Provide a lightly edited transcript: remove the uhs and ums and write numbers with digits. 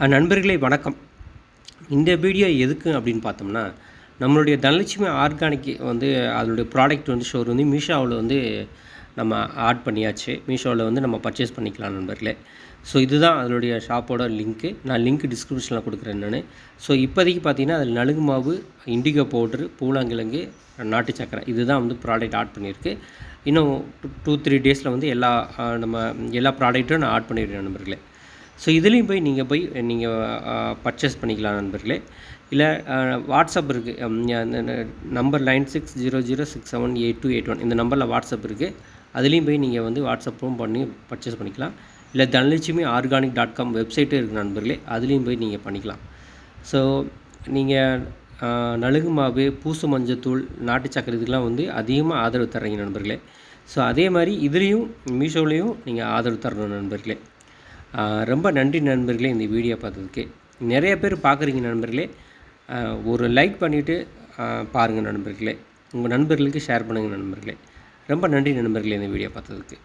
நண்பர்களே வணக்கம். இந்த வீடியோ எதுக்கு அப்படின்னு பார்த்தோம்னா, நம்மளுடைய தனலட்சுமி ஆர்கானிக் வந்து அதனுடைய ப்ராடக்ட் வந்து ஸ்டோர் வந்து மீஷோவில் வந்து நம்ம ஆட் பண்ணியாச்சு. மீஷோவில் வந்து நம்ம பர்ச்சேஸ் பண்ணிக்கலாம் நண்பர்களே. ஸோ இதுதான் அதனுடைய ஷாப்போட லிங்க்கு. நான் லிங்க் டிஸ்கிரிப்ஷனில் கொடுக்குறேன் நான். ஸோ இப்போதைக்கு பார்த்தீங்கன்னா அதில் நலுங்கு மாவு, இண்டிகோ பவுட்ரு, பூலாங்கிழங்கு, நாட்டு சக்கரை இதுதான் வந்து ப்ராடக்ட் ஆட் பண்ணியிருக்கு. இன்னும் 2-3 டேஸில் வந்து எல்லா ப்ராடக்ட்டும் நான் ஆட் பண்ணிடுறேன் நண்பர்களே. ஸோ இதுலேயும் போய் நீங்கள் பர்ச்சேஸ் பண்ணிக்கலாம் நண்பர்களே. இல்லை வாட்ஸ்அப் இருக்குது, நம்பர் 9600678281 இந்த நம்பரில் வாட்ஸ்அப் இருக்குது. அதுலேயும் போய் நீங்கள் வந்து வாட்ஸ்அப்பும் பண்ணி பர்ச்சேஸ் பண்ணிக்கலாம். இல்லை தனலட்சுமி ஆர்கானிக்.com வெப்சைட்டும் இருக்குது நண்பர்களே, அதுலேயும் போய் நீங்கள் பண்ணிக்கலாம். ஸோ நீங்கள் நலுங்கு மாவு, பூசு மஞ்சத்தூள், நாட்டு சக்கரை இதுக்கெலாம் வந்து அதிகமாக ஆதரவு தர்றீங்க நண்பர்களே. ஸோ அதே மாதிரி இதுலேயும் மீஷோலேயும் நீங்கள் ஆதரவு தரணும் நண்பர்களே. ரொம்ப நன்றி நண்பர்களே இந்த வீடியோ பார்த்ததுக்கு. நிறைய பேர் பார்க்குறீங்க நண்பர்களே. ஒரு லைக் பண்ணிவிட்டு பாருங்கள் நண்பர்களே. உங்கள் நண்பர்களுக்கு ஷேர் பண்ணுங்கள் நண்பர்களே. ரொம்ப நன்றி நண்பர்களே இந்த வீடியோ பார்த்ததுக்கு.